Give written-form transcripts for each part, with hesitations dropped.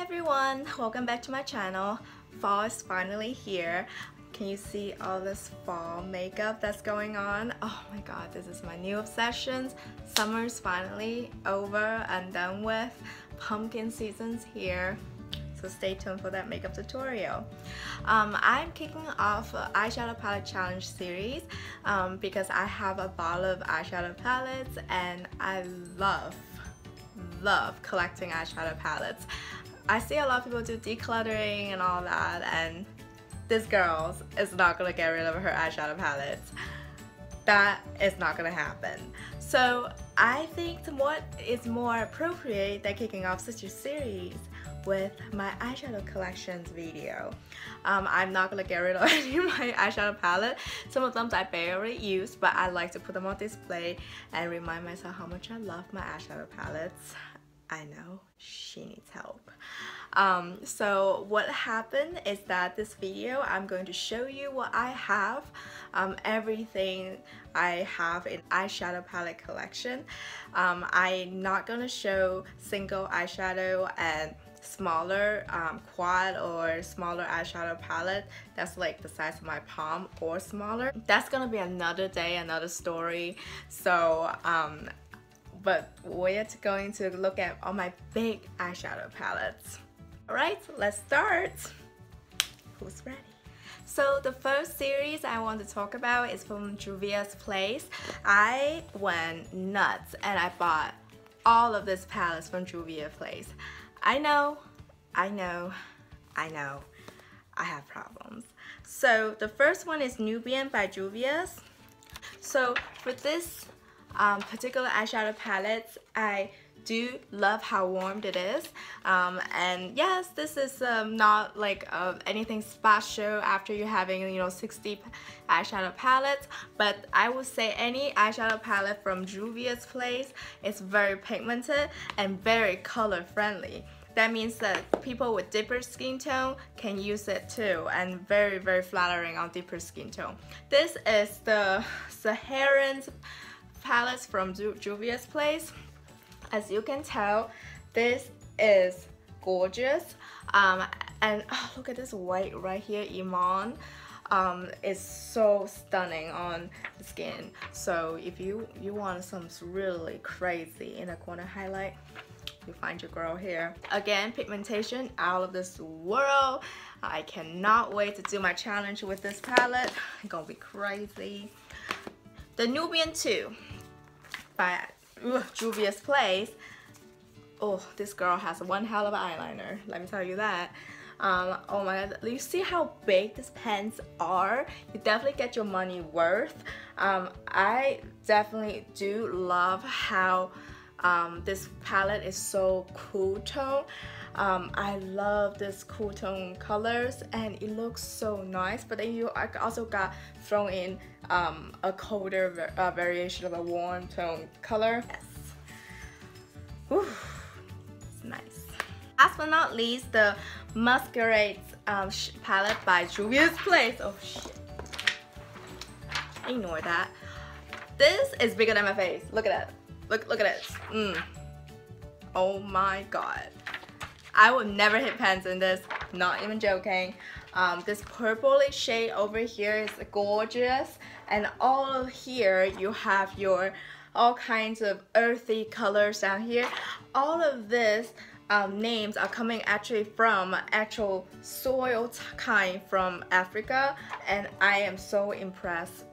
everyone, welcome back to my channel. Fall is finally here. Can you see all this fall makeup that's going on? Oh my god, this is my new obsession. Summer's finally over and done with. Pumpkin season's here. So stay tuned for that makeup tutorial. I'm kicking off an eyeshadow palette challenge series because I have a bottle of eyeshadow palettes and I love collecting eyeshadow palettes. I see a lot of people do decluttering and all that, and this girl is not gonna get rid of her eyeshadow palettes. That is not gonna happen. So I think what is more appropriate than kicking off such a series with my eyeshadow collections video. I'm not gonna get rid of any of my eyeshadow palette. Some of them I barely use, but I like to put them on display and remind myself how much I love my eyeshadow palettes. I know she needs help. So what happened is that this video I'm going to show you what I have, everything I have in eyeshadow palette collection. I'm not gonna show single eyeshadow and smaller quad or smaller eyeshadow palette that's like the size of my palm or smaller. That's gonna be another day, another story. So but we're going to look at all my big eyeshadow palettes. Alright, let's start. Who's ready? So the first series I want to talk about is from Juvia's Place. I went nuts and I bought all of these palettes from Juvia Place. I know, I have problems. So the first one is Nubian by Juvia's. So for this particular eyeshadow palette, I do love how warm it is, and yes, this is not like anything special after you're having 60 eyeshadow palettes, but I would say any eyeshadow palette from Juvia's Place is very pigmented and very color friendly. That means that people with deeper skin tone can use it too, and very flattering on deeper skin tone. This is the Saharan palettes from Juvia's Place. As you can tell, this is gorgeous, and oh, look at this white right here, Iman. Is so stunning on the skin. So if you want some really crazy inner corner highlight, you find your girl here. Again, pigmentation out of this world. I cannot wait to do my challenge with this palette. It's gonna be crazy. The Nubian 2 by Juvia's Place. Oh, this girl has one hell of an eyeliner, let me tell you that. Oh my god, you see how big these pens are? You definitely get your money worth. I definitely do love how this palette is so cool tone. I love this cool tone colors and it looks so nice, but then you also got thrown in a colder variation of a warm tone color. Yes. Whew. It's nice. Last but not least, the Masquerade palette by Juvia's Place. Oh shit. Ignore that. This is bigger than my face. Look at that. Look at it. Oh my god. I would never hit pens in this, not even joking. This purpley shade over here is gorgeous, and all of here you have your all kinds of earthy colors down here. All of this names are coming actually from actual soil kind from Africa, and I am so impressed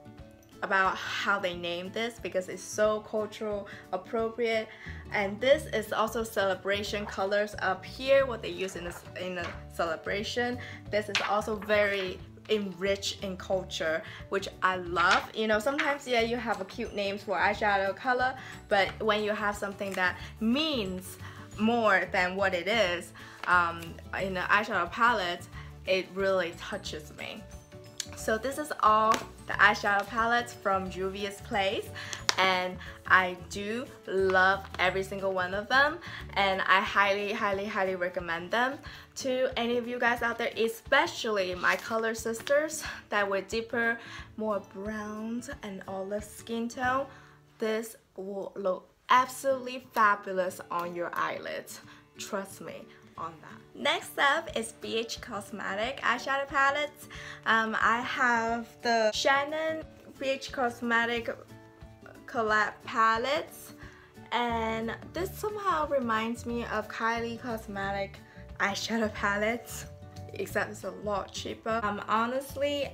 about how they named this because it's so cultural appropriate. And this is also celebration colors up here, what they use in the celebration. This is also very enriched in culture, which I love. Sometimes yeah, you have a cute names for eyeshadow color, but when you have something that means more than what it is in the eyeshadow palette, it really touches me. So this is all the eyeshadow palettes from Juvia's Place, and I do love every single one of them, and I highly recommend them to any of you guys out there, especially my color sisters that were deeper, more browns and olive skin tone. This will look absolutely fabulous on your eyelids. Trust me, on that. Next up is BH Cosmetic eyeshadow palettes. I have the Shannon BH Cosmetic collab palettes, and this somehow reminds me of Kylie Cosmetic eyeshadow palettes, except it's a lot cheaper. Honestly,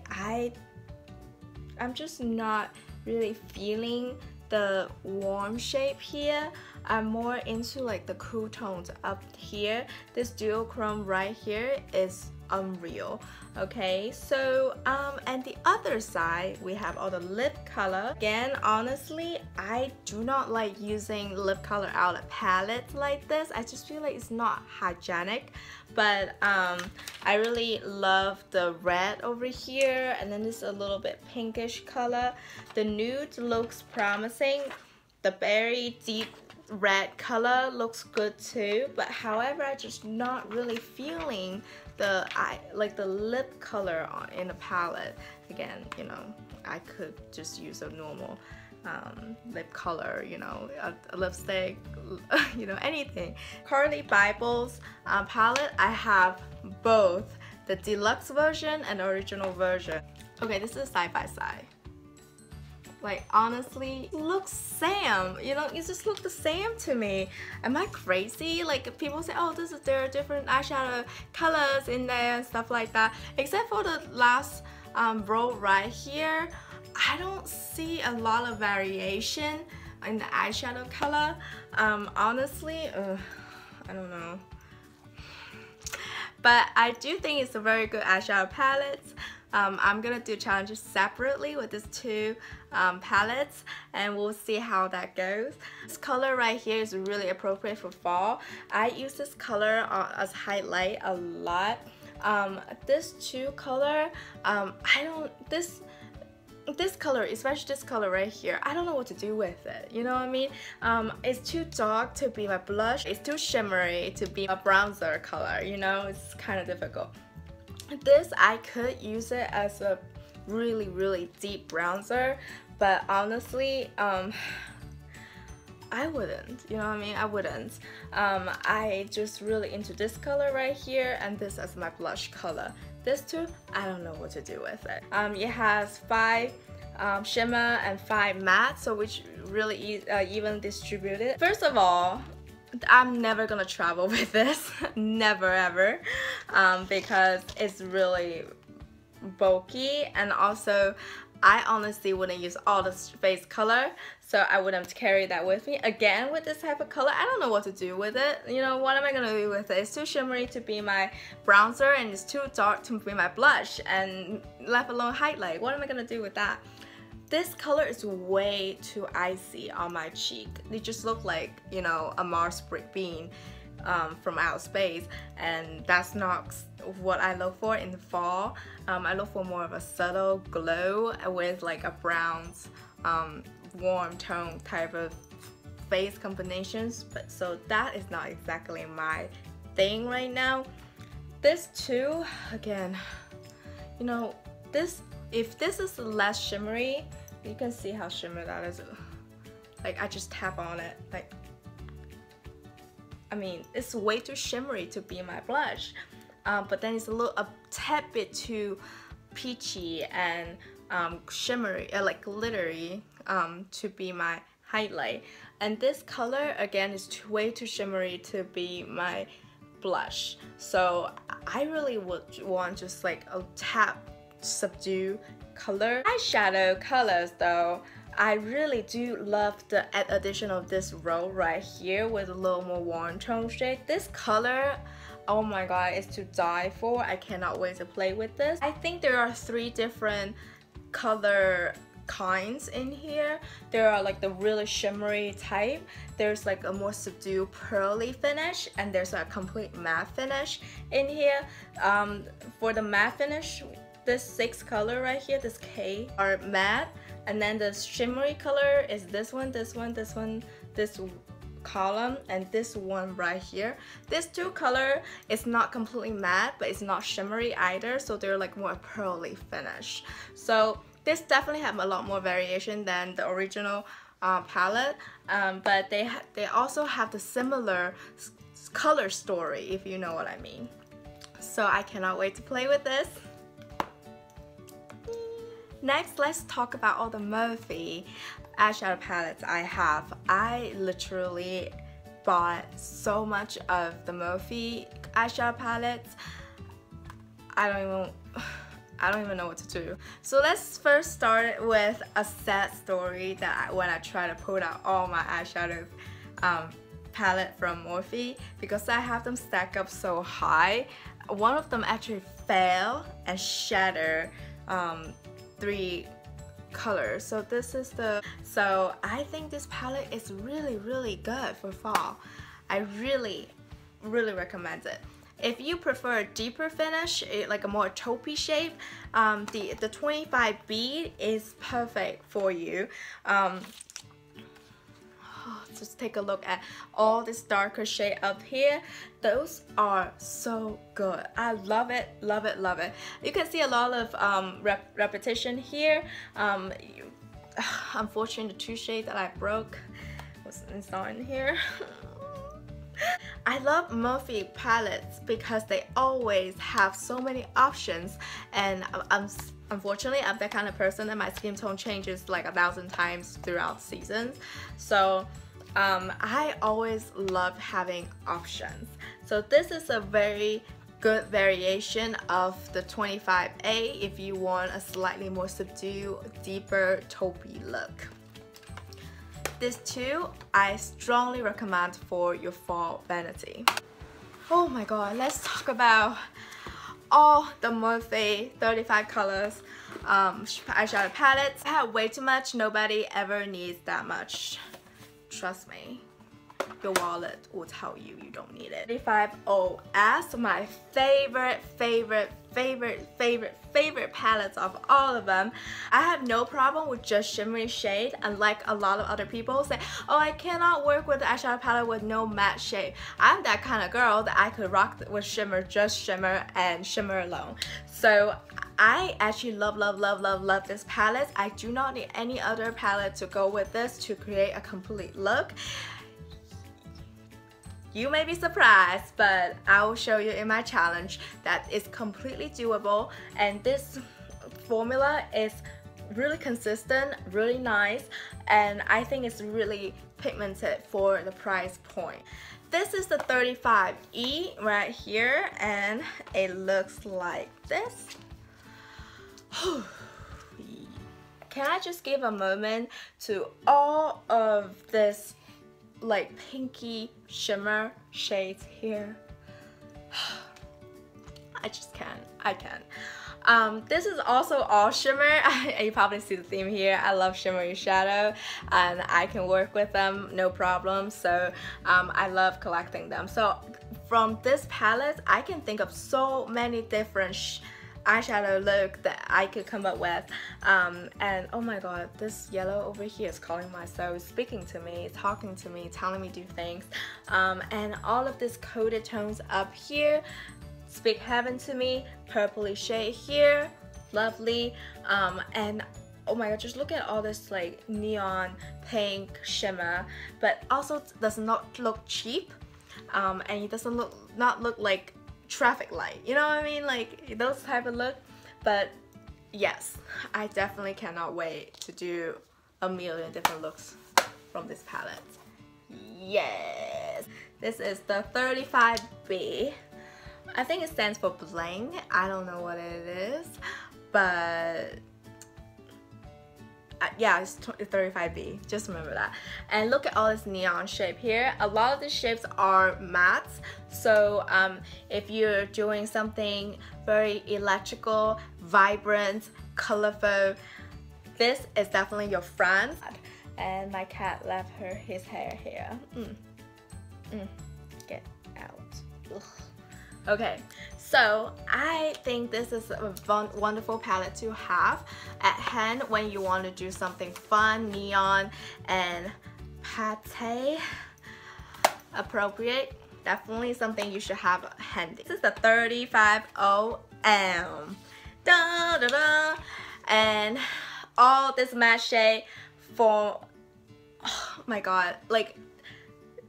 I'm just not really feeling the warm shade here. I'm more into like the cool tones up here. This duochrome right here is unreal. Okay, so and the other side we have all the lip color. Again, honestly, I do not like using lip color outlet palettes like this. I just feel like it's not hygienic, but I really love the red over here, and then this is a little bit pinkish color. The nude looks promising. The very deep red color looks good too, but however, I'm just not really feeling the lip color in the palette. Again, you know, I could just use a normal lip color, you know, a lipstick, you know, anything. Carli Bybel's palette, I have both the deluxe version and original version. Okay, this is side by side. Like, honestly, looks same, you know, it just look the same to me. Am I crazy? Like, people say, oh, there are different eyeshadow colors in there and stuff like that, except for the last row right here. I don't see a lot of variation in the eyeshadow color. Honestly, I don't know. But I do think it's a very good eyeshadow palette. I'm gonna do challenges separately with these two palettes, and we'll see how that goes. This color right here is really appropriate for fall. I use this color as highlight a lot. This two color, this color, especially this color right here, I don't know what to do with it, you know what I mean? It's too dark to be my blush, it's too shimmery to be a bronzer color, you know, it's kind of difficult. This, I could use it as a really deep bronzer, but honestly, I wouldn't, you know what I mean? I wouldn't. I just really into this color right here, and this as my blush color. This two, I don't know what to do with it. It has 5 shimmer and 5 matte, so which really even distributed. First of all, I'm never gonna travel with this, never ever, because it's really bulky, and also I honestly wouldn't use all the face color, so I wouldn't carry that with me. Again, with this type of color, I don't know what to do with it. You know, what am I gonna do with it? It's too shimmery to be my bronzer, and it's too dark to be my blush, and left alone highlight. What am I gonna do with that? This color is way too icy on my cheek. They just look like, you know, a Mars brick bean from outer space, and that's not what I look for in the fall. I look for more of a subtle glow with like a bronze, warm tone type of face combinations, but so that is not exactly my thing right now. This too, again, you know, if this is less shimmery, you can see how shimmery that is. Like, I just tap on it, like, I mean, it's way too shimmery to be my blush, but then it's a tad bit too peachy and shimmery, like glittery, to be my highlight. And this color, again, is way too shimmery to be my blush. So I really would want just like a tap subdue color. Eyeshadow colors though, I really do love the addition of this row right here with a little more warm tone shade. This color, oh my god, it's to die for. I cannot wait to play with this. I think there are 3 different color kinds in here. There are like the really shimmery type, there's like a more subdued pearly finish, and there's a complete matte finish in here. For the matte finish, this 6 color right here, this K, are matte, and then the shimmery color is this one, this one, this one, this column, and this one right here. This 2 color is not completely matte, but it's not shimmery either, so they're like more pearly finish. So this definitely have a lot more variation than the original palette, but they also have the similar color story, if you know what I mean. So I cannot wait to play with this. Next, let's talk about all the Morphe eyeshadow palettes I have. I literally bought so much of the Morphe eyeshadow palettes. I don't even know what to do. So let's first start with a sad story that when I try to pull out all my eyeshadow palette from Morphe, because I have them stacked up so high. One of them actually fell and shattered 3 colors. So this is so I think this palette is really good for fall. I really recommend it. If you prefer a deeper finish, like a more taupey shape, the 25B is perfect for you. Just take a look at all this darker shade up here. Those are so good. I love it. You can see a lot of repetition here. Unfortunately, the 2 shades that I broke was not in here. I love Morphe palettes because they always have so many options, and unfortunately I'm that kind of person that my skin tone changes like 1,000 times throughout seasons. So I always love having options. So this is a very good variation of the 25A if you want a slightly more subdued, deeper taupey look. These 2 I strongly recommend for your fall vanity. Oh my god, let's talk about all the Morphe 35 colors eyeshadow palettes. I have way too much. Nobody ever needs that much. Trust me. Your wallet will tell you you don't need it. 35OS, my favorite palettes of all of them. I have no problem with just shimmery shade, unlike a lot of other people say, oh, I cannot work with the eyeshadow palette with no matte shade. I'm that kind of girl that I could rock with shimmer, just shimmer and shimmer alone. So I actually love this palette. I do not need any other palette to go with this to create a complete look. You may be surprised, but I will show you in my challenge that it's completely doable, and this formula is really consistent, really nice, and I think it's really pigmented for the price point. This is the 35E right here, and it looks like this. Can I just give a moment to all of this like pinky shimmer shades here? I just can't. I can't. This is also all shimmer. You probably see the theme here. I love shimmery shadow, and I can work with them no problem. So I love collecting them. So from this palette, I can think of so many different eyeshadow look that I could come up with, and oh my god, this yellow over here is calling my soul, speaking to me, talking to me, telling me to do things, and all of this coated tones up here speak heaven to me. Purpley shade here, lovely, and oh my god, just look at all this like neon pink shimmer, but also does not look cheap, and it doesn't not look like traffic light, you know what I mean, like those type of look. But yes, I definitely cannot wait to do a million different looks from this palette. Yes, this is the 35B. I think it stands for bling. I don't know what it is, but yeah, it's 35B, just remember that. And look at all this neon shape here. A lot of the shapes are mattes, so if you're doing something very electrical, vibrant, colorful, this is definitely your friend. And my cat left his hair here. Get out. Ugh. Okay, so I think this is a wonderful palette to have at hand when you want to do something fun, neon, and pate appropriate. Definitely something you should have handy. This is the 35OM. Da, da, da. And all this matte shade for, oh my god, like,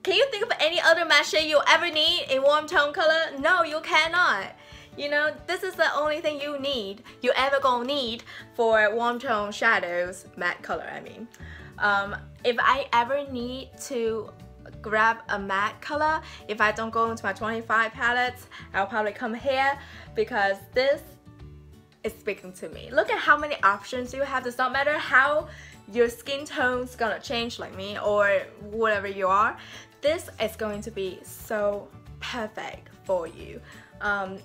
Can you think of any other matte shade you'll ever need in warm tone color? No, you cannot. You know, this is the only thing you need, you ever gonna need for warm tone shadows, matte color I mean. If I ever need to grab a matte color, if I don't go into my 25 palettes, I'll probably come here because this is speaking to me. Look at how many options you have. Does not matter how your skin tone's gonna change like me or whatever you are, this is going to be so perfect for you.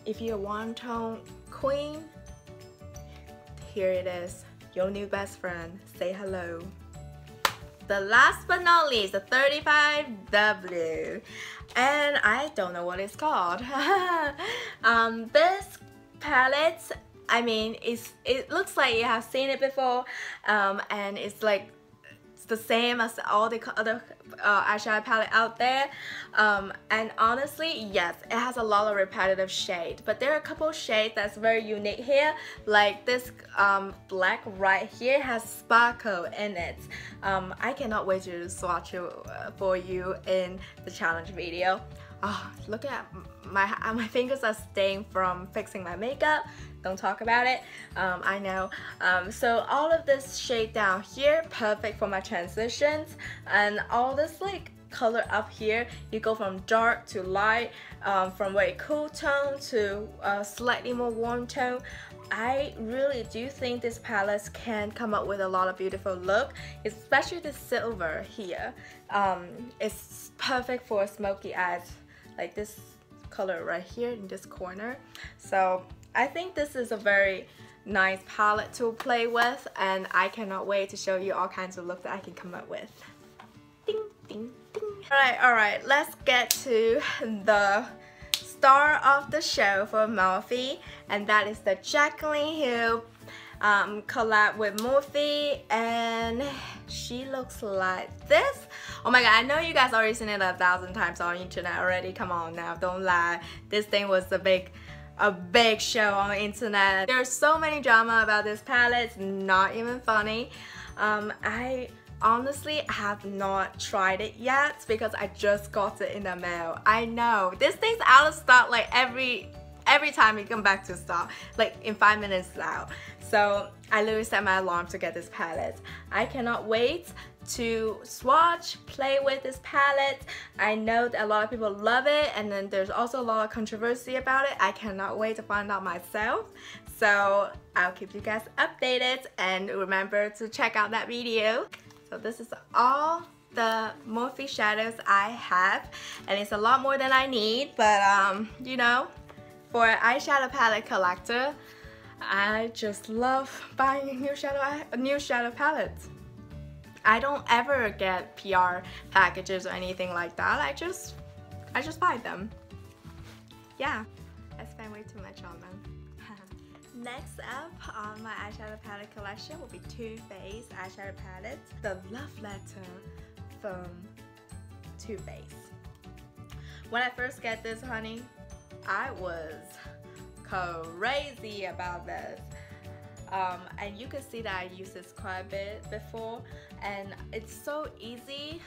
If you're a warm tone queen, here it is, your new best friend. Say hello. The last but not least, the 35W, and I don't know what it's called. This palette, I mean, it looks like you have seen it before, and it's like it's the same as all the other eyeshadow palette out there, and honestly, yes, it has a lot of repetitive shade, but there are a couple shades that's very unique here, like this black right here has sparkle in it. I cannot wait to swatch it for you in the challenge video. Oh, look at my fingers are stained from fixing my makeup. Don't talk about it. I know. So all of this shade down here, perfect for my transitions, and all this like color up here, you go from dark to light, from very cool tone to slightly more warm tone. I really do think this palette can come up with a lot of beautiful look, especially the silver here. It's perfect for smoky eyes, like this color right here in this corner. So I think this is a very nice palette to play with, and I cannot wait to show you all kinds of looks that I can come up with. Ding, ding, ding. Alright, let's get to the star of the show for Morphe, and that is the Jacolyn Hill collab with Morphe, and she looks like this. Oh my god, I know you guys already seen it 1,000 times on internet already. Come on now, don't lie. This thing was a big show on the internet. There's so many drama about this palette, it's not even funny. I honestly have not tried it yet because I just got it in the mail. I know, this thing's out of stock like every time you come back to stock, like in 5 minutes it's out. So I literally set my alarm to get this palette. I cannot wait to swatch, play with this palette. I know that a lot of people love it, and then there's also a lot of controversy about it. I cannot wait to find out myself. So I'll keep you guys updated, and remember to check out that video. So this is all the Morphe shadows I have, and it's a lot more than I need, but you know, for an eyeshadow palette collector, I just love buying new shadow palettes. I don't ever get PR packages or anything like that. I just buy them. Yeah, I spend way too much on them. Next up on my eyeshadow palette collection will be Too Faced eyeshadow palette, the Love Letter from Too Faced. When I first got this, honey, I was crazy about this. And you can see that I used this quite a bit before, and it's so easy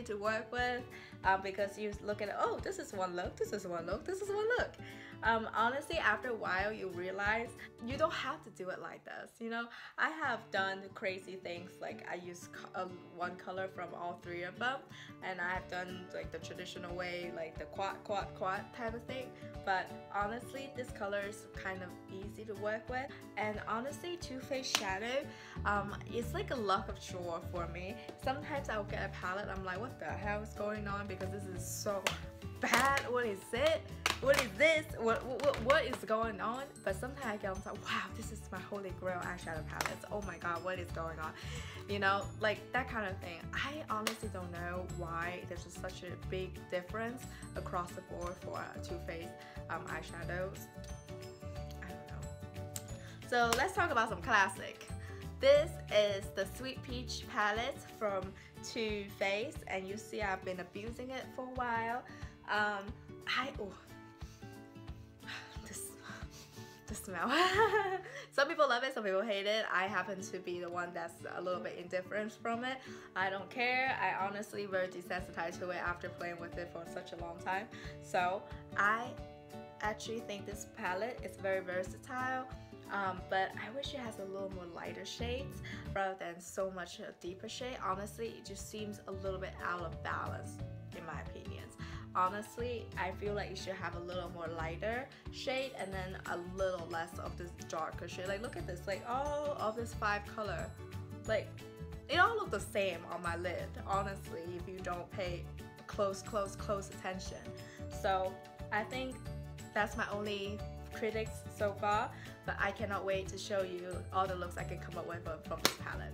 to work with, because you look at it, oh, this is one look, this is one look, this is one look. Honestly, after a while you realize you don't have to do it like this. You know, I have done crazy things, like I use one color from all three of them, and I've done like the traditional way, like the quad type of thing. But honestly, this color is kind of easy to work with, and honestly, Too Faced shadow, it's like a luck of chore for me. Sometimes I'll get a palette, I'm like, what the hell is going on, because this is so bad. What is it? What is this? What is going on? But sometimes I get like, wow, this is my holy grail eyeshadow palettes. Oh my god, what is going on? You know, like that kind of thing. I honestly don't know why there's just such a big difference across the board for Too Faced eyeshadows. I don't know. So let's talk about some classic. This is the Sweet Peach palette from Too Faced, and you see I've been abusing it for a while. This smell. Some people love it, some people hate it. I happen to be the one that's a little bit indifferent from it. I don't care. I honestly very desensitized to it after playing with it for such a long time. So I actually think this palette is very versatile. But I wish it has a little more lighter shades rather than so much a deeper shade. Honestly, it just seems a little bit out of balance in my opinion. Honestly, I feel like you should have a little more lighter shade and then a little less of this darker shade. Like look at this, like all of this 5 color, like it all look the same on my lid, honestly, if you don't pay close attention. So I think that's my only critics so far, but I cannot wait to show you all the looks I can come up with from this palette.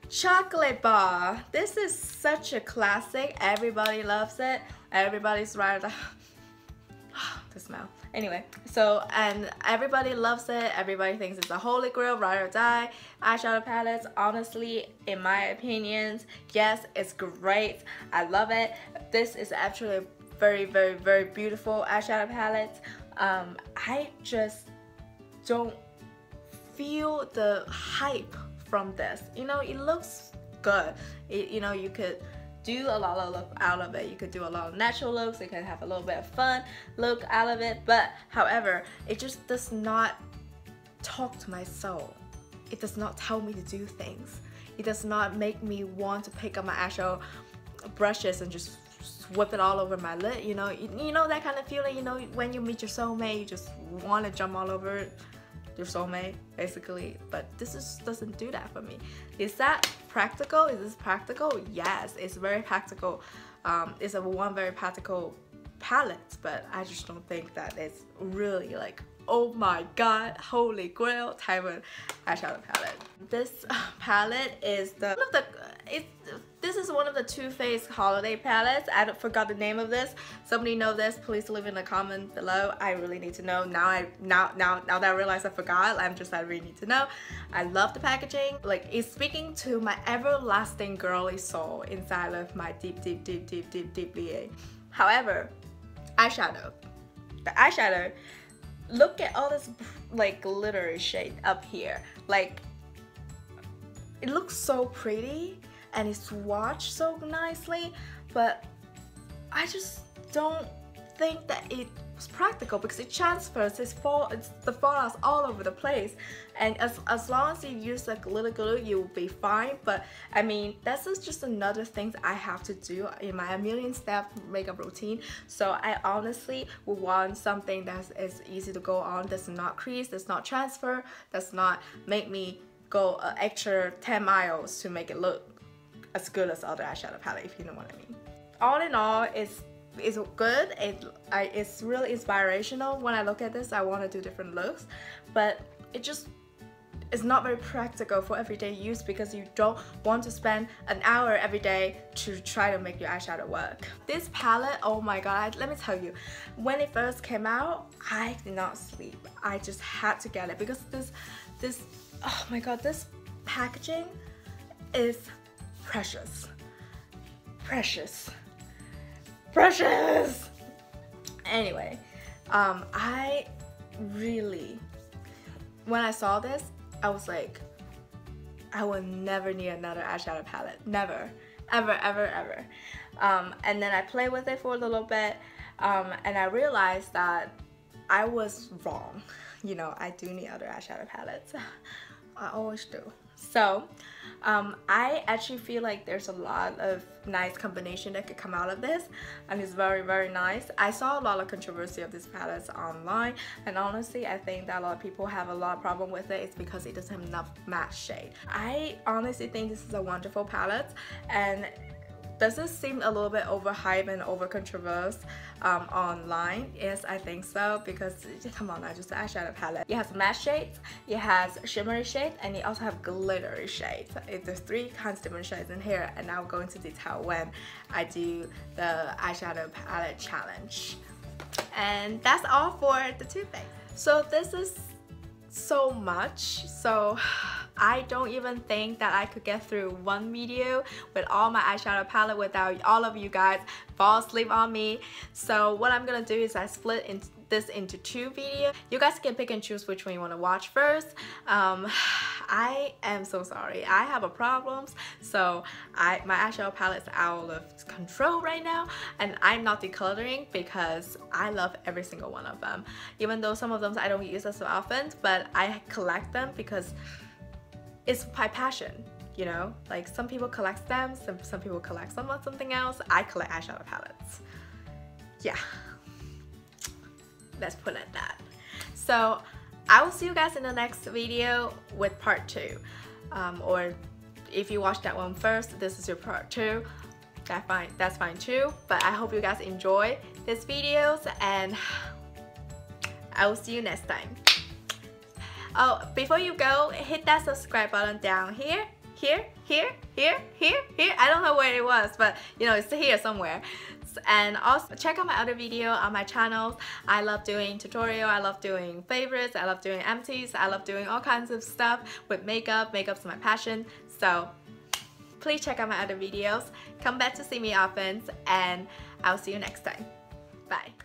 Chocolate bar. This is such a classic. Everybody loves it. Everybody's right. The smell. Anyway, so and everybody loves it. Everybody thinks it's a holy grail, ride or die eyeshadow palettes. Honestly, in my opinions, yes, it's great. I love it. This is actually a very beautiful eyeshadow palette. I just don't feel the hype from this. You know, it looks good. You know, you could do a lot of look out of it. You could do a lot of natural looks. You can have a little bit of fun look out of it. But however, it just does not talk to my soul. It does not tell me to do things. It does not make me want to pick up my eyeshadow brushes and just whip it all over my lid. You know that kind of feeling. You know, when you meet your soulmate, you just want to jump all over it. Your soulmate, basically. But this doesn't do that for me. Is that practical? Is this practical? Yes, it's very practical. It's a very practical palette, but I just don't think that it's really like, oh my god, holy grail type of eyeshadow palette. This palette is this is one of the Too Faced holiday palettes. I forgot the name of this. Somebody know this, please leave in the comment below. I really need to know. Now that I realize I forgot, I really need to know. I love the packaging. Like, it's speaking to my everlasting girly soul inside of my deep being. However, eyeshadow. The eyeshadow, look at all this like glittery shade up here. Like, it looks so pretty and it's swatched so nicely, but I just don't think that it's practical because it transfers. It's the fallouts all over the place, and as long as you use like glitter glue, you'll be fine. But I mean, this is just another thing that I have to do in my million-step makeup routine. So I honestly would want something that is easy to go on, does not crease, does not transfer, does not make me go an extra 10 miles to make it look as good as other eyeshadow palette, if you know what I mean. All in all, it's good. It's really inspirational. When I look at this, I want to do different looks, but it just is not very practical for everyday use because you don't want to spend an hour every day to try to make your eyeshadow work. This palette, oh my god, let me tell you, when it first came out, I did not sleep. I just had to get it because this oh my god, this packaging is precious. Anyway, I really, when I saw this, I was like, I will never need another eyeshadow palette. Never. Ever. And then I played with it for a little bit, and I realized that I was wrong. You know, I do need other eyeshadow palettes. I always do. So I actually feel like there's a lot of nice combination that could come out of this, and it's very nice. I saw a lot of controversy of this palette online, and honestly I think that a lot of people have a lot of problem with it. It's because it doesn't have enough matte shade. I honestly think this is a wonderful palette, and does this seem a little bit overhyped and over controversial online? Yes, I think so, because come on, now, just an eyeshadow palette. It has matte shades, it has shimmery shades, and it also have glittery shades. There's 3 kinds of different shades in here, and I'll go into detail when I do the eyeshadow palette challenge. And that's all for the Too Faced. So this is so much, so I don't even think that I could get through one video with all my eyeshadow palette without all of you guys fall asleep on me. So what I'm gonna do is I split this into 2 videos. You guys can pick and choose which one you want to watch first. I am so sorry. I have a problems, so my eyeshadow palette is out of control right now, and I'm not decluttering because I love every single one of them. Even though some of them I don't use as often, but I collect them because it's my passion. You know, like some people collect stamps, some people collect something else. I collect eyeshadow palettes. Yeah, let's put it at that. So I will see you guys in the next video with part 2. Or if you watched that one first, this is your part 2. That's fine too. But I hope you guys enjoy these videos, and I will see you next time. Oh, before you go, hit that subscribe button down here. I don't know where it was, but you know, it's here somewhere. And also check out my other video on my channels. I love doing tutorial, I love doing favorites, I love doing empties, I love doing all kinds of stuff with makeup. Makeup's my passion, so please check out my other videos. Come back to see me often, and I'll see you next time. Bye.